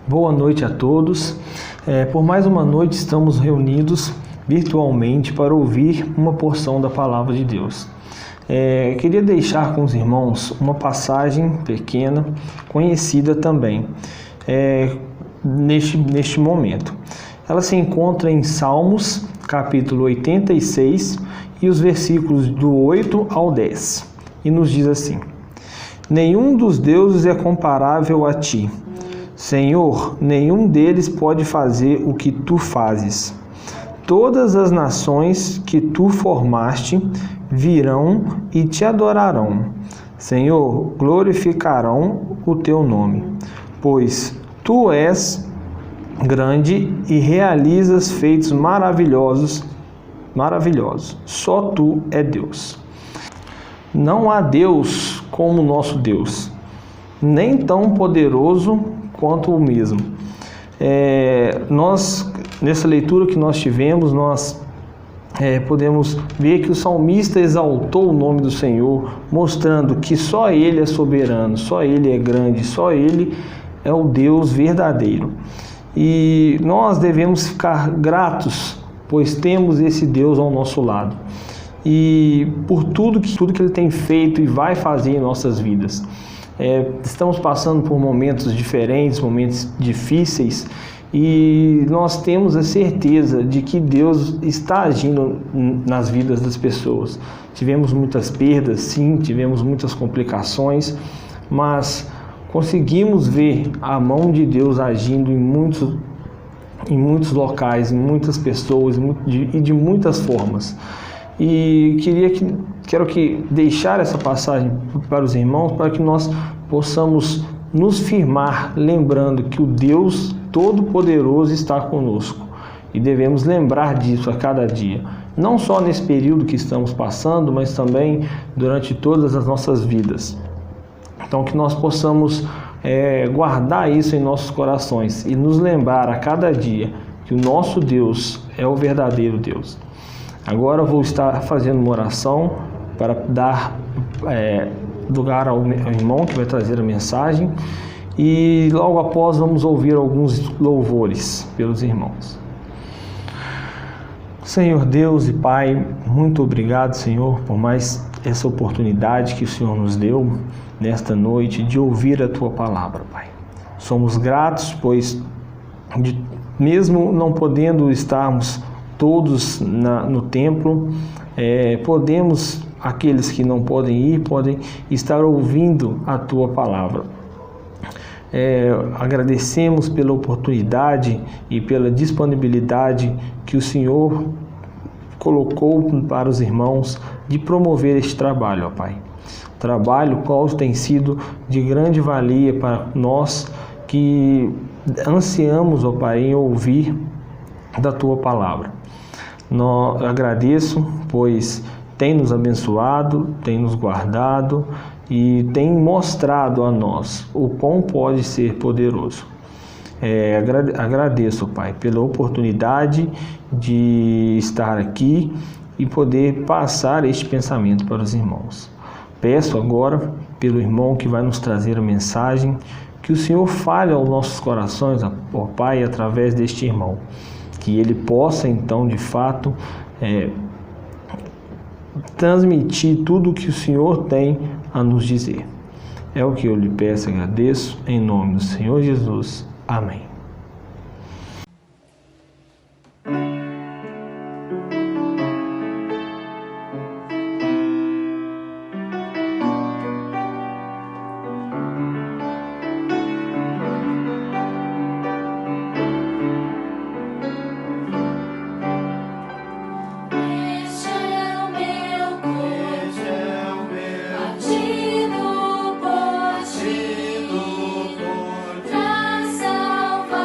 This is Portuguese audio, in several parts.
Boa noite a todos. Por mais uma noite estamos reunidos virtualmente para ouvir uma porção da Palavra de Deus. Queria deixar com os irmãos uma passagem pequena, conhecida também, neste momento. Ela se encontra em Salmos, capítulo 86, e os versículos do 8 ao 10. E nos diz assim: Nenhum dos deuses é comparável a ti. Senhor, nenhum deles pode fazer o que tu fazes. Todas as nações que tu formaste virão e te adorarão. Senhor, glorificarão o teu nome, pois tu és grande e realizas feitos maravilhosos. Só tu é Deus. Não há Deus como o nosso Deus, nem tão poderoso quanto o mesmo. Nessa leitura que nós tivemos, nós podemos ver que o salmista exaltou o nome do Senhor, mostrando que só Ele é soberano, só Ele é grande, só Ele é o Deus verdadeiro. E nós devemos ficar gratos, pois temos esse Deus ao nosso lado. E por tudo que Ele tem feito e vai fazer em nossas vidas. Estamos passando por momentos diferentes, momentos difíceis, e nós temos a certeza de que Deus está agindo nas vidas das pessoas. Tivemos muitas perdas, sim, tivemos muitas complicações, mas conseguimos ver a mão de Deus agindo em muitos locais, em muitas pessoas e de muitas formas. E quero deixar essa passagem para os irmãos, para que nós possamos nos firmar, lembrando que o Deus Todo-Poderoso está conosco. E devemos lembrar disso a cada dia, não só nesse período que estamos passando, mas também durante todas as nossas vidas. Então, que nós possamos guardar isso em nossos corações e nos lembrar a cada dia que o nosso Deus é o verdadeiro Deus. Agora eu vou estar fazendo uma oração para dar lugar ao irmão que vai trazer a mensagem, e logo após vamos ouvir alguns louvores pelos irmãos. Senhor Deus e Pai, muito obrigado, Senhor, por mais essa oportunidade que o Senhor nos deu nesta noite de ouvir a Tua palavra, Pai. Somos gratos, pois mesmo não podendo estarmos todos no templo, aqueles que não podem ir, podem estar ouvindo a Tua palavra. Agradecemos pela oportunidade e pela disponibilidade que o Senhor colocou para os irmãos de promover este trabalho, ó Pai. Trabalho qual tem sido de grande valia para nós que ansiamos, ó Pai, em ouvir da Tua palavra. Agradeço, pois tem nos abençoado, tem nos guardado e tem mostrado a nós o quão pode ser poderoso. Agradeço, Pai, pela oportunidade de estar aqui e poder passar este pensamento para os irmãos. Peço agora pelo irmão que vai nos trazer a mensagem, que o Senhor fale aos nossos corações, ó Pai, através deste irmão, que ele possa então de fato transmitir tudo o que o Senhor tem a nos dizer. É o que eu lhe peço e agradeço, em nome do Senhor Jesus. Amém. Salva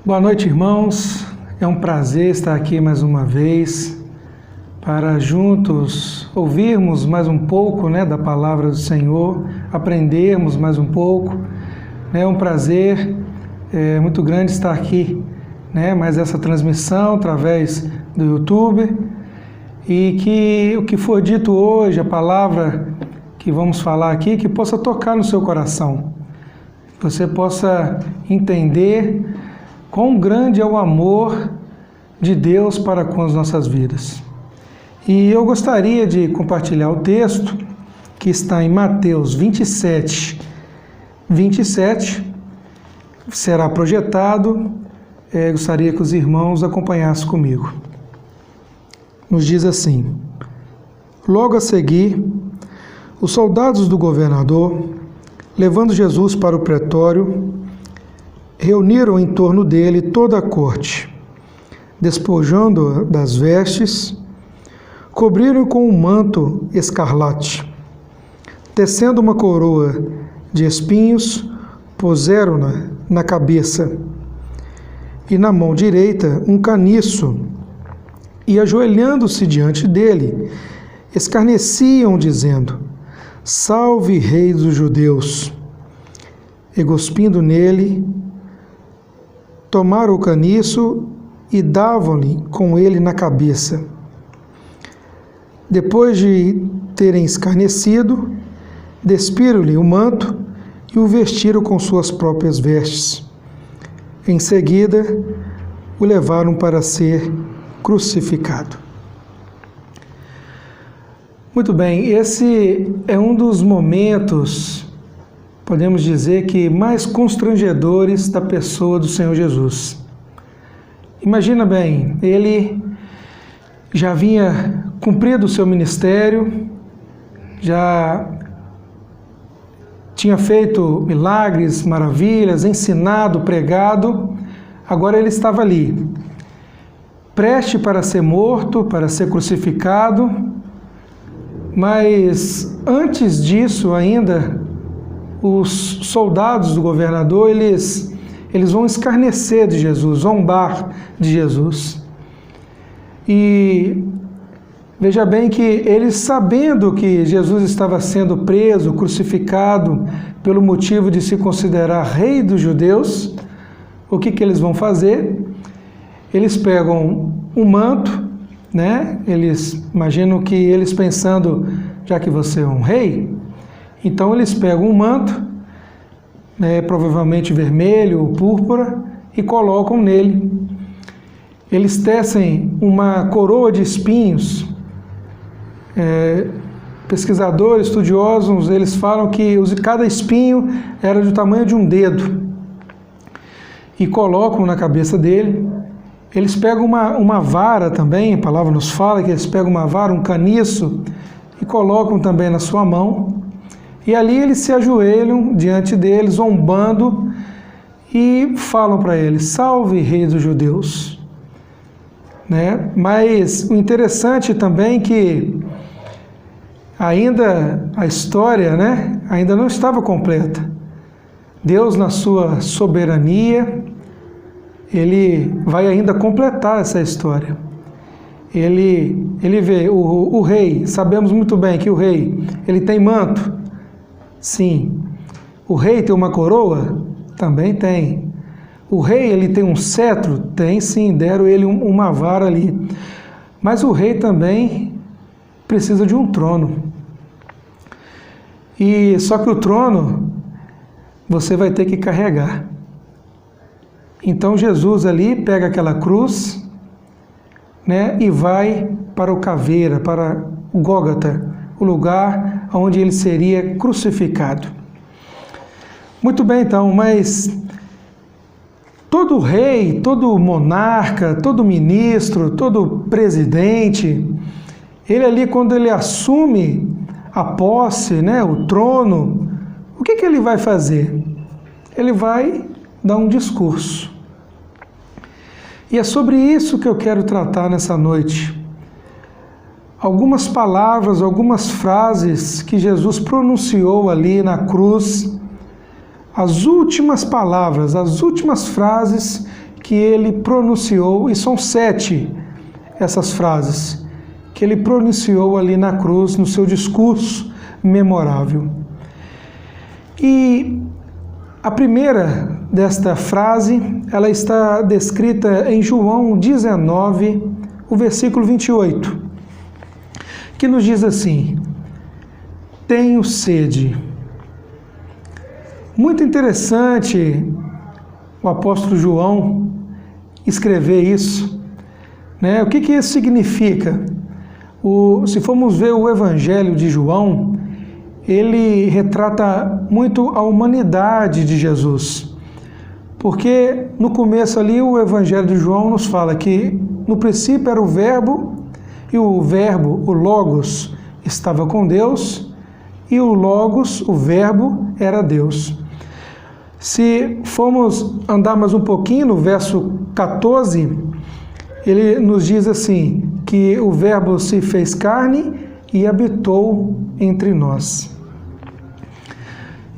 Boa noite, irmãos. É um prazer estar aqui mais uma vez para juntos ouvirmos mais um pouco, da palavra do Senhor, aprendermos mais um pouco. É um prazer muito grande estar aqui, mais essa transmissão através do YouTube, e que o que for dito hoje, a palavra que vamos falar aqui, que possa tocar no seu coração, que você possa entender quão grande é o amor de Deus para com as nossas vidas. E eu gostaria de compartilhar o texto que está em Mateus 27, será projetado, gostaria que os irmãos acompanhassem comigo. Nos diz assim: logo a seguir, os soldados do governador, levando Jesus para o pretório, reuniram em torno dele toda a corte, despojando-a das vestes, cobriram-o com um manto escarlate, tecendo uma coroa de espinhos, puseram-na na cabeça, e na mão direita um caniço, e ajoelhando-se diante dele, escarneciam, dizendo: Salve, Rei dos Judeus! E cuspindo nele, tomaram o caniço e davam-lhe com ele na cabeça. Depois de terem escarnecido, despiram-lhe o manto e o vestiram com suas próprias vestes. Em seguida, o levaram para ser crucificado. Muito bem, esse é um dos momentos, podemos dizer que mais constrangedores da pessoa do Senhor Jesus. Imagina bem, ele já havia cumprido o seu ministério, já tinha feito milagres, maravilhas, ensinado, pregado, agora ele estava ali, preste para ser morto, para ser crucificado, mas antes disso ainda, os soldados do governador, eles vão escarnecer de Jesus, zombar de Jesus. E veja bem que eles, sabendo que Jesus estava sendo preso, crucificado, pelo motivo de se considerar rei dos judeus, o que eles vão fazer? Eles pegam um manto, Eles imaginam que eles pensando, já que você é um rei, então eles pegam um manto, provavelmente vermelho ou púrpura, e colocam nele. Eles tecem uma coroa de espinhos. Pesquisadores, estudiosos, eles falam que cada espinho era do tamanho de um dedo, e colocam na cabeça dele. Eles pegam uma vara também, a palavra nos fala que eles pegam uma vara, um caniço, e colocam também na sua mão, e ali eles se ajoelham diante deles, zombando, e falam para ele: Salve, Rei dos Judeus! Mas o interessante também é que ainda a história, ainda não estava completa. Deus, na sua soberania, Ele vai ainda completar essa história. Ele vê o rei, sabemos muito bem que o rei, ele tem manto? Sim. O rei tem uma coroa? Também tem. O rei, ele tem um cetro? Tem sim, deram ele uma vara ali. Mas o rei também precisa de um trono. E só que o trono você vai ter que carregar. Então Jesus ali pega aquela cruz, e vai para o caveira, para o Gólgota, o lugar onde ele seria crucificado. Muito bem, então, mas todo rei, todo monarca, todo ministro, todo presidente, ele ali, quando ele assume a posse, o trono, o que ele vai fazer? Ele vai dar um discurso. E é sobre isso que eu quero tratar nessa noite. Algumas palavras, algumas frases que Jesus pronunciou ali na cruz, as últimas palavras, as últimas frases que ele pronunciou, e são 7 essas frases, que ele pronunciou ali na cruz, no seu discurso memorável. E a primeira desta frase, ela está descrita em João 19, o versículo 28, que nos diz assim: tenho sede. Muito interessante o apóstolo João escrever isso, né? O que isso significa? Se formos ver o Evangelho de João, ele retrata muito a humanidade de Jesus, porque no começo ali o Evangelho de João nos fala que no princípio era o Verbo, e o Verbo, o Logos, estava com Deus, e o Logos, o Verbo, era Deus. Se formos andar mais um pouquinho, no verso 14, ele nos diz assim, que o Verbo se fez carne e habitou entre nós.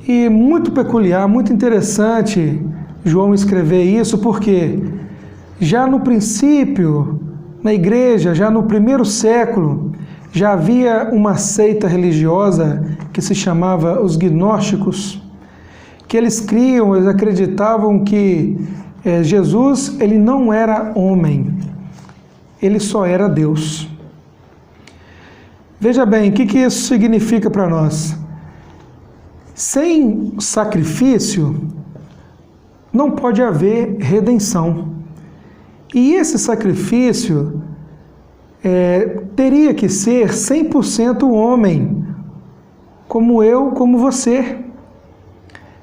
E muito peculiar, muito interessante João escrever isso, porque já no princípio, na igreja, já no primeiro século, já havia uma seita religiosa que se chamava os gnósticos, que eles acreditavam que Jesus, ele não era homem, ele só era Deus. Veja bem, o que isso significa para nós? Sem sacrifício, não pode haver redenção. E esse sacrifício teria que ser 100% homem, como eu, como você.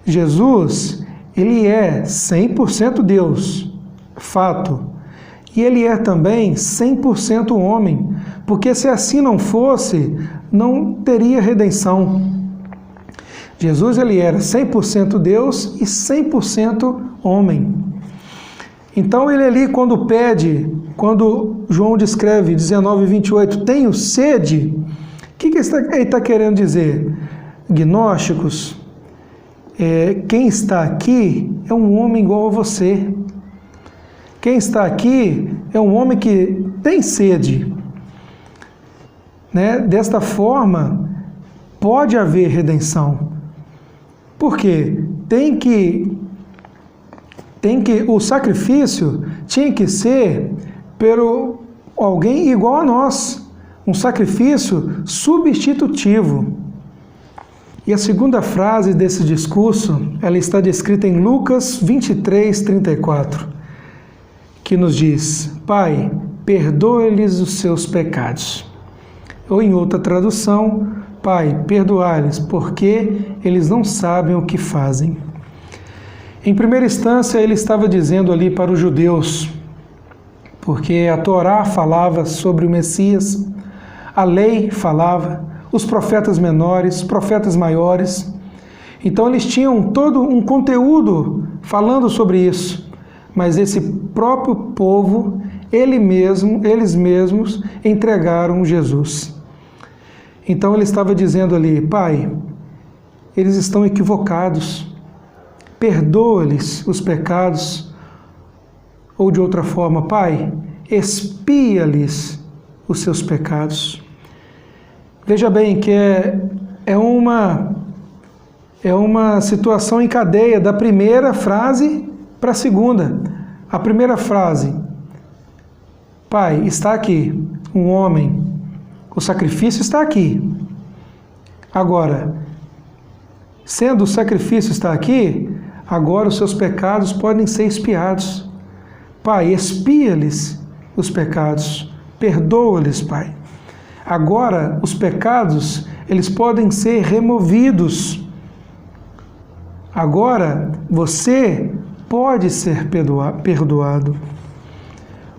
Jesus, ele é 100% Deus, fato. E ele é também 100% homem, porque se assim não fosse, não teria redenção. Jesus, ele era 100% Deus e 100% homem. Então ele ali quando João descreve 19:28, tenho sede, o que ele está querendo dizer? Gnósticos, quem está aqui é um homem igual a você. Quem está aqui é um homem que tem sede. Né? Desta forma, pode haver redenção. Por quê? O sacrifício tinha que ser por alguém igual a nós, um sacrifício substitutivo. E a segunda frase desse discurso, ela está descrita em Lucas 23:34, que nos diz: Pai, perdoa-lhes os seus pecados. Ou em outra tradução, Pai, perdoa-lhes, porque eles não sabem o que fazem. Em primeira instância, ele estava dizendo ali para os judeus, porque a Torá falava sobre o Messias, a lei falava, os profetas menores, profetas maiores. Então eles tinham todo um conteúdo falando sobre isso, mas esse próprio povo, eles mesmos entregaram Jesus. Então ele estava dizendo ali: Pai, eles estão equivocados, perdoa-lhes os pecados. Ou de outra forma, Pai, expia-lhes os seus pecados. Veja bem que é uma situação em cadeia, da primeira frase para a segunda. A primeira frase: Pai, está aqui um homem, o sacrifício está aqui. Agora, sendo o sacrifício está aqui, agora os seus pecados podem ser expiados. Pai, expia-lhes os pecados, perdoa-lhes, Pai. Agora, os pecados, eles podem ser removidos. Agora, você pode ser perdoado.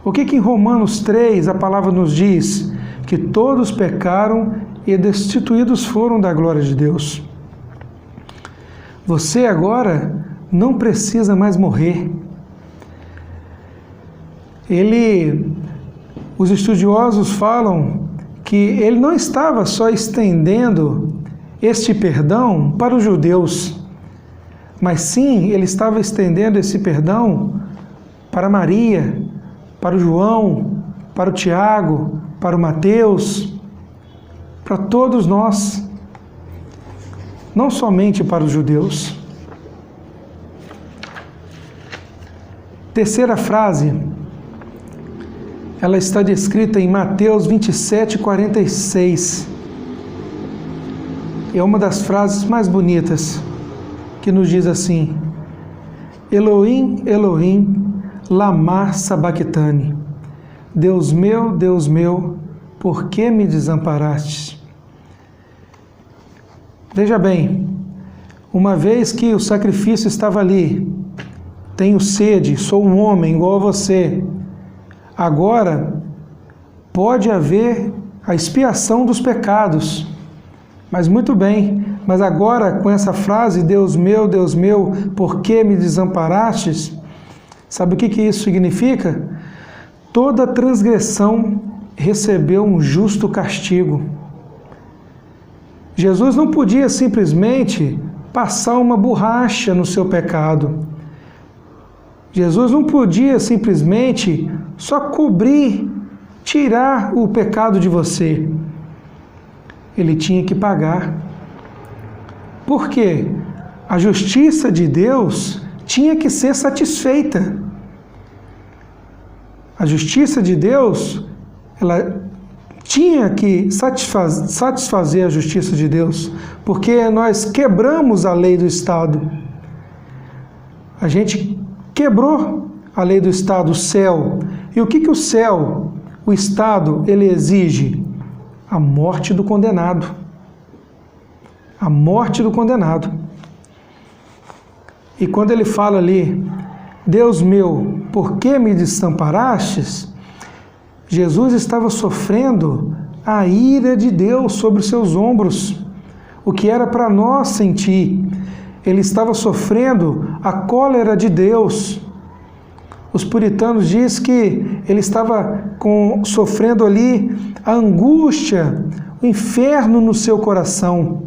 O que em Romanos 3 a palavra nos diz? Que todos pecaram e destituídos foram da glória de Deus. Você agora não precisa mais morrer. Os estudiosos falam que ele não estava só estendendo este perdão para os judeus, mas sim, ele estava estendendo esse perdão para Maria, para o João, para o Tiago, para o Mateus, para todos nós, não somente para os judeus. Terceira frase, ela está descrita em Mateus 27:46. É uma das frases mais bonitas, que nos diz assim: Elohim, Elohim, lama sabachthani. Deus meu, por que me desamparaste? Veja bem, uma vez que o sacrifício estava ali, tenho sede, sou um homem igual a você, agora pode haver a expiação dos pecados. Mas muito bem, mas agora com essa frase, Deus meu, por que me desamparastes? Sabe o que isso significa? Toda transgressão recebeu um justo castigo. Jesus não podia simplesmente passar uma borracha no seu pecado. Jesus não podia simplesmente só cobrir, tirar o pecado de você. Ele tinha que pagar. Por quê? A justiça de Deus tinha que ser satisfeita. A justiça de Deus, ela tinha que satisfazer a justiça de Deus, porque nós quebramos a lei do Estado. A gente quebrou a lei do Estado, o céu. E o que o céu, o Estado, ele exige? A morte do condenado. A morte do condenado. E quando ele fala ali, Deus meu, por que me desamparastes? Jesus estava sofrendo a ira de Deus sobre os seus ombros, o que era para nós sentir. Ele estava sofrendo a cólera de Deus. Os puritanos dizem que ele estava sofrendo ali a angústia, o inferno no seu coração.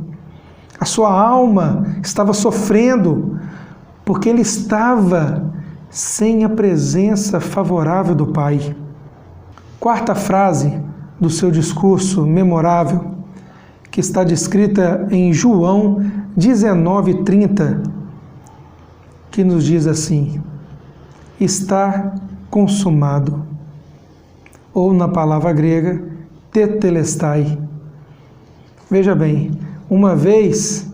A sua alma estava sofrendo, porque ele estava sem a presença favorável do Pai. Quarta frase do seu discurso memorável, que está descrita em João 19:30, que nos diz assim: está consumado. Ou na palavra grega, tetelestai. Veja bem, uma vez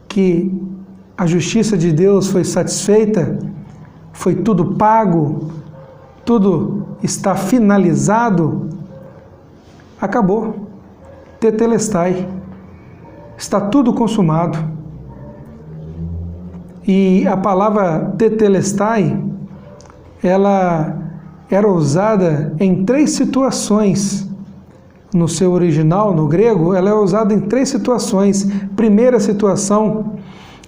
que a justiça de Deus foi satisfeita, foi tudo pago, tudo está finalizado, acabou. Tetelestai. Está tudo consumado. E a palavra tetelestai, ela era usada em 3 situações. No seu original, no grego, ela é usada em 3 situações. Primeira situação,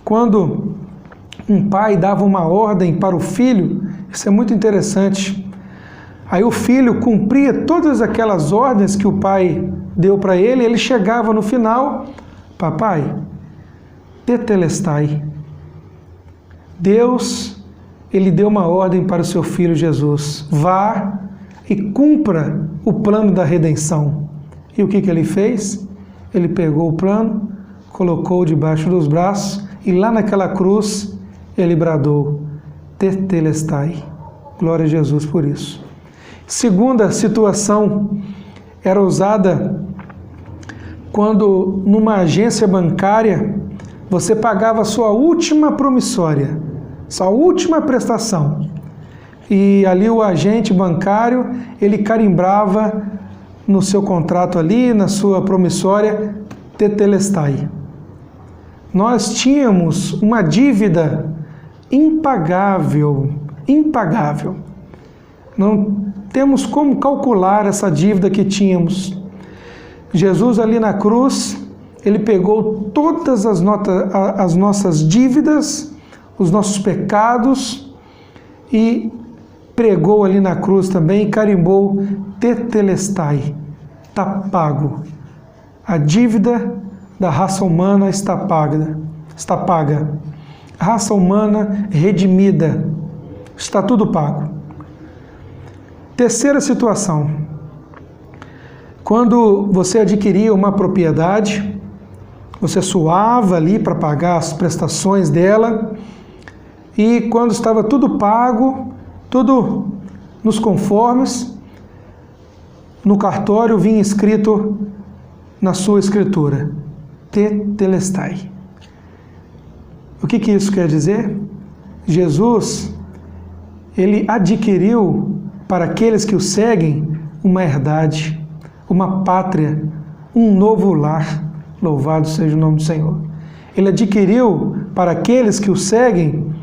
quando um pai dava uma ordem para o filho, isso é muito interessante. Aí o filho cumpria todas aquelas ordens que o pai deu para ele, ele chegava no final, papai, tetelestai. Deus, ele deu uma ordem para o seu filho Jesus, vá e cumpra o plano da redenção. E o que ele fez? Ele pegou o plano, colocou debaixo dos braços e lá naquela cruz ele bradou, tetelestai. Glória a Jesus por isso. Segunda situação, era usada quando numa agência bancária você pagava a sua última promissória, sua última prestação. E ali o agente bancário, ele carimbava no seu contrato ali, na sua promissória, tetelestai. Nós tínhamos uma dívida impagável. Não temos como calcular essa dívida que tínhamos. Jesus ali na cruz, ele pegou todas as nossas dívidas, os nossos pecados, e pregou ali na cruz também e carimbou tetelestai, está pago. A dívida da raça humana está paga. A raça humana redimida, está tudo pago. Terceira situação. Quando você adquiria uma propriedade, você suava ali para pagar as prestações dela, e quando estava tudo pago, tudo nos conformes, no cartório vinha escrito na sua escritura, tetelestai. O que isso quer dizer? Jesus, ele adquiriu para aqueles que o seguem uma herdade, uma pátria, um novo lar. Louvado seja o nome do Senhor. Ele adquiriu para aqueles que o seguem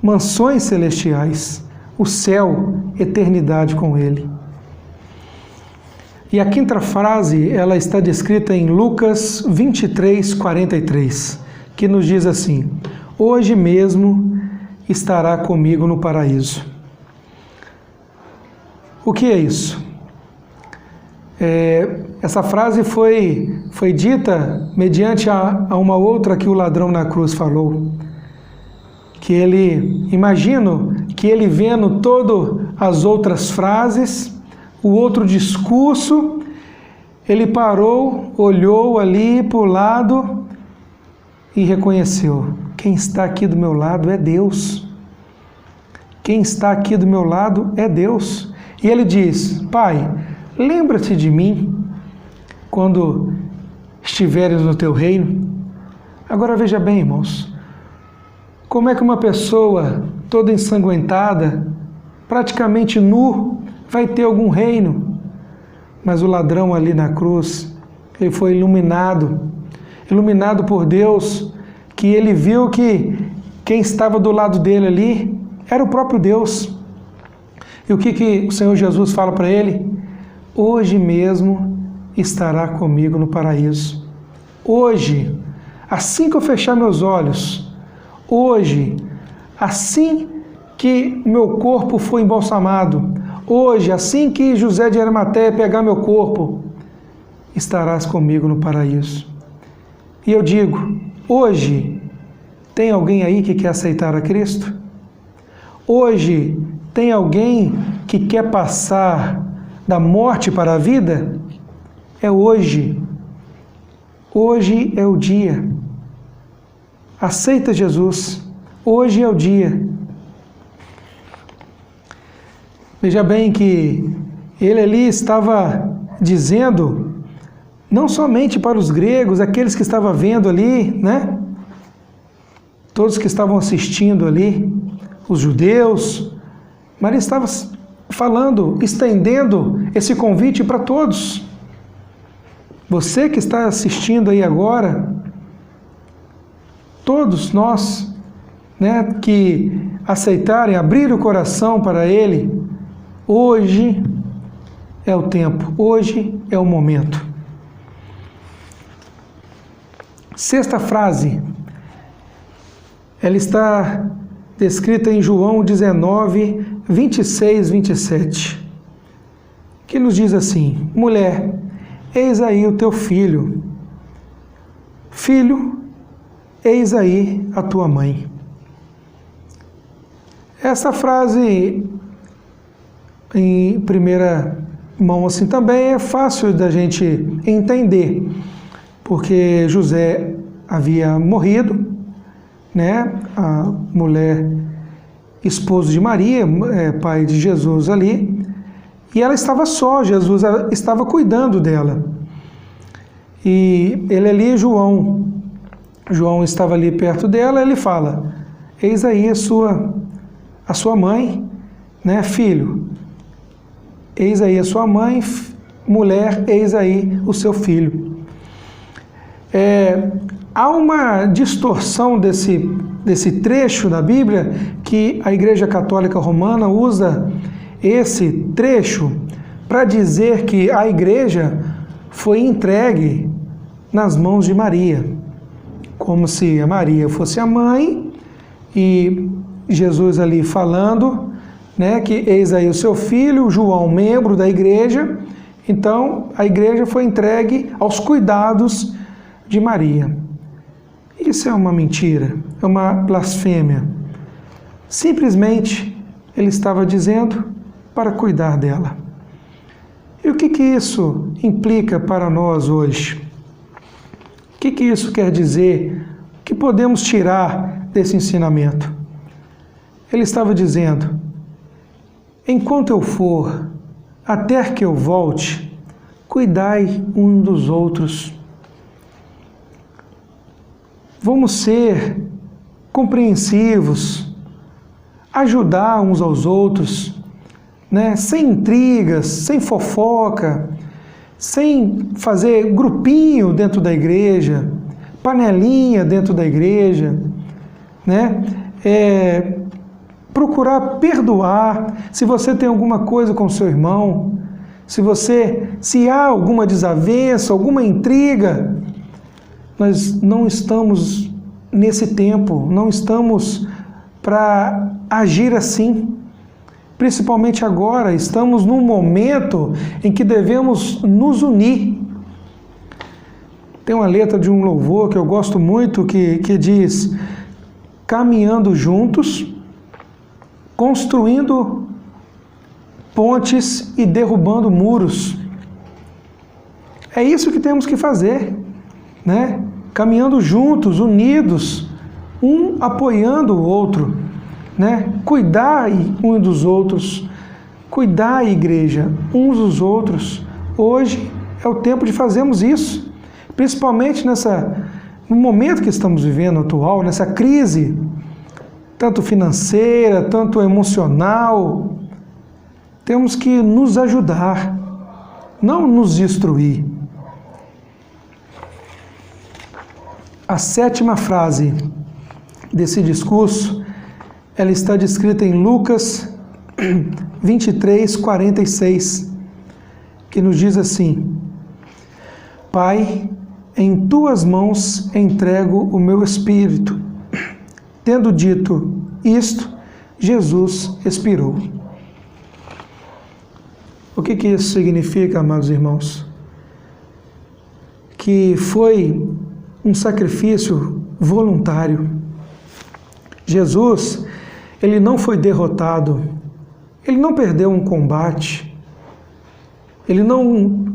mansões celestiais, o céu, eternidade com ele. E a quinta frase, ela está descrita em Lucas 23, 43, que nos diz assim: hoje mesmo estará comigo no paraíso. O que é isso? Essa frase foi dita mediante a uma outra que o ladrão na cruz falou. Que imagino que ele vendo todas as outras frases, o outro discurso, ele parou, olhou ali para o lado e reconheceu: quem está aqui do meu lado é Deus. Quem está aqui do meu lado é Deus. E ele diz: Pai, lembra-te de mim quando estiveres no teu reino. Agora veja bem, irmãos, como é que uma pessoa toda ensanguentada, praticamente nu, vai ter algum reino? Mas o ladrão ali na cruz, ele foi iluminado por Deus, que ele viu que quem estava do lado dele ali era o próprio Deus. E o que o Senhor Jesus fala para ele? Hoje mesmo estará comigo no paraíso. Hoje, assim que eu fechar meus olhos, hoje, assim que meu corpo for embalsamado, hoje, assim que José de Arimateia pegar meu corpo, estarás comigo no paraíso. E eu digo, hoje, tem alguém aí que quer aceitar a Cristo? Hoje, tem alguém que quer passar da morte para a vida? É hoje. Hoje é o dia. Aceita Jesus. Hoje é o dia. Veja bem que ele ali estava dizendo, não somente para os gregos, aqueles que estavam vendo ali, né? Todos que estavam assistindo ali, os judeus, mas ele estava falando, estendendo esse convite para todos. Você que está assistindo aí agora, todos nós, né, que aceitarem, abrir o coração para Ele, hoje é o tempo, hoje é o momento. Sexta frase, ela está descrita em João 19, 26, 27, que nos diz assim: mulher, eis aí o teu filho. Filho, eis aí a tua mãe. Essa frase, em primeira mão assim, também é fácil da gente entender, porque José havia morrido, né? A mulher, esposo de Maria, pai de Jesus ali, e ela estava só, Jesus estava cuidando dela. E ele ali, João estava ali perto dela, ele fala: eis aí a sua mãe, né, filho? Eis aí a sua mãe, mulher, eis aí o seu filho. Há uma distorção desse trecho da Bíblia, que a Igreja Católica Romana usa esse trecho para dizer que a igreja foi entregue nas mãos de Maria, como se a Maria fosse a mãe, e Jesus ali falando, né, que eis aí o seu filho, João, membro da igreja. Então a igreja foi entregue aos cuidados de Maria. Isso é uma mentira, é uma blasfêmia. Simplesmente ele estava dizendo para cuidar dela. E o que isso implica para nós hoje? O que isso quer dizer? O que podemos tirar desse ensinamento? Ele estava dizendo: enquanto eu for, até que eu volte, cuidai um dos outros. Vamos ser compreensivos, ajudar uns aos outros, né? Sem intrigas, sem fofoca, sem fazer grupinho dentro da igreja, panelinha dentro da igreja, né? Procurar perdoar. Se você tem alguma coisa com seu irmão, se há alguma desavença, alguma intriga, nós não estamos nesse tempo, não estamos para agir assim. Principalmente agora, estamos num momento em que devemos nos unir. Tem uma letra de um louvor que eu gosto muito que diz: caminhando juntos, construindo pontes e derrubando muros. É isso que temos que fazer, né? Caminhando juntos, unidos, um apoiando o outro, né? Cuidar um dos outros, cuidar, igreja, uns dos outros. Hoje é o tempo de fazermos isso, principalmente no momento que estamos vivendo atual, nessa crise, tanto financeira, tanto emocional. Temos que nos ajudar, não nos destruir. A 7ª frase desse discurso, ela está descrita em Lucas 23:46, que nos diz assim: Pai, em tuas mãos entrego o meu espírito. Tendo dito isto, Jesus expirou. O que isso significa, amados irmãos? Que foi um sacrifício voluntário. Jesus, ele não foi derrotado, ele não perdeu um combate, ele não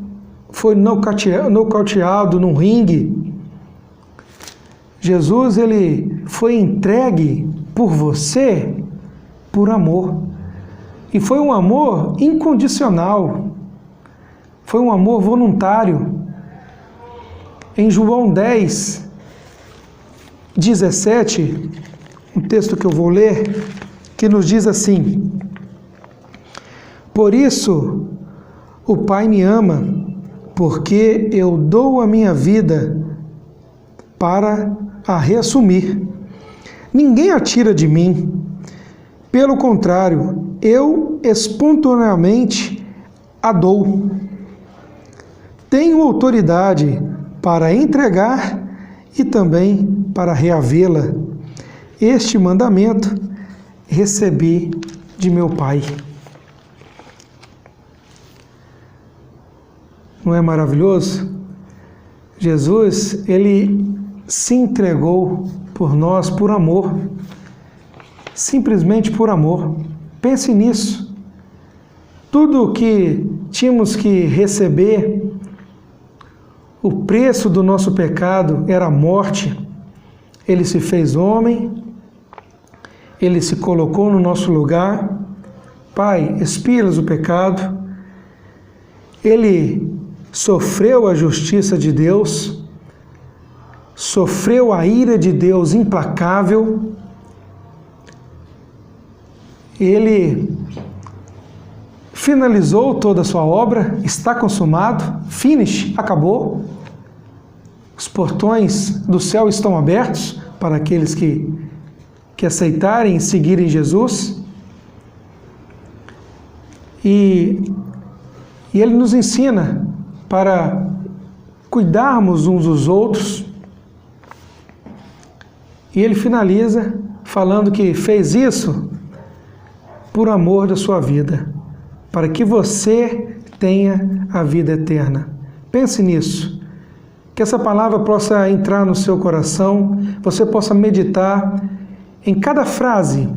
foi nocauteado num ringue. Jesus, ele foi entregue por você por amor. E foi um amor incondicional, foi um amor voluntário. Em João 10:17, um texto que eu vou ler, que nos diz assim: Por isso o Pai me ama, porque eu dou a minha vida para a reassumir. Ninguém a tira de mim. Pelo contrário, eu espontaneamente a dou. Tenho autoridade para entregar e também para reavê-la. Este mandamento recebi de meu Pai. Não é maravilhoso? Jesus, ele se entregou por nós por amor. Simplesmente por amor. Pense nisso. Tudo que tínhamos que receber, o preço do nosso pecado era a morte. Ele se fez homem, ele se colocou no nosso lugar. Pai, expia-lhes o pecado. Ele sofreu a justiça de Deus, sofreu a ira de Deus implacável. Ele finalizou toda a sua obra, está consumado, finish, acabou. Os portões do céu estão abertos para aqueles que aceitarem e seguirem Jesus. E ele nos ensina para cuidarmos uns dos outros. E ele finaliza falando que fez isso por amor da sua vida, para que você tenha a vida eterna. Pense nisso, que essa palavra possa entrar no seu coração, você possa meditar em cada frase,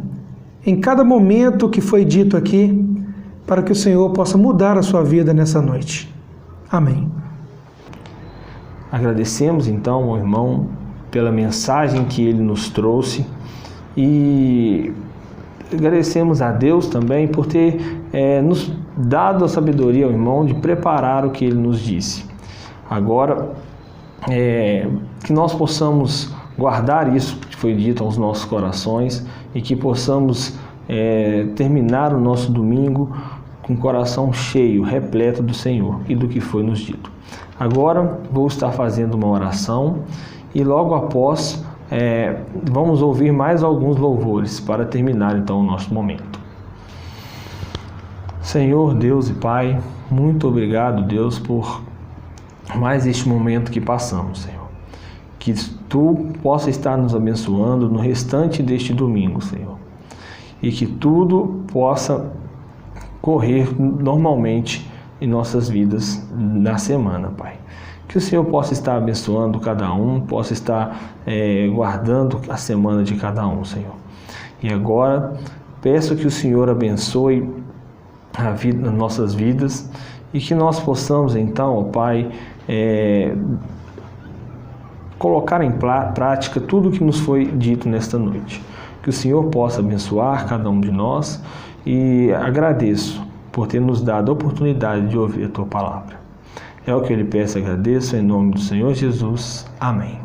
em cada momento que foi dito aqui, para que o Senhor possa mudar a sua vida nessa noite. Amém. Agradecemos então ao irmão pela mensagem que ele nos trouxe e agradecemos a Deus também por ter nos dado a sabedoria ao irmão de preparar o que ele nos disse. Agora, que nós possamos guardar isso que foi dito aos nossos corações e que possamos terminar o nosso domingo com o coração cheio, repleto do Senhor e do que foi nos dito. Agora vou estar fazendo uma oração e logo após vamos ouvir mais alguns louvores para terminar então o nosso momento. Senhor, Deus e Pai, muito obrigado, Deus, por mais este momento que passamos, Senhor. Que Tu possa estar nos abençoando no restante deste domingo, Senhor. E que tudo possa correr normalmente em nossas vidas na semana, Pai. Que o Senhor possa estar abençoando cada um, possa estar guardando a semana de cada um, Senhor. E agora, peço que o Senhor abençoe as nossas vidas e que nós possamos então, ó Pai, colocar em prática tudo o que nos foi dito nesta noite. Que o Senhor possa abençoar cada um de nós e agradeço por ter nos dado a oportunidade de ouvir a Tua palavra. É o que eu lhe peço e agradeço em nome do Senhor Jesus. Amém.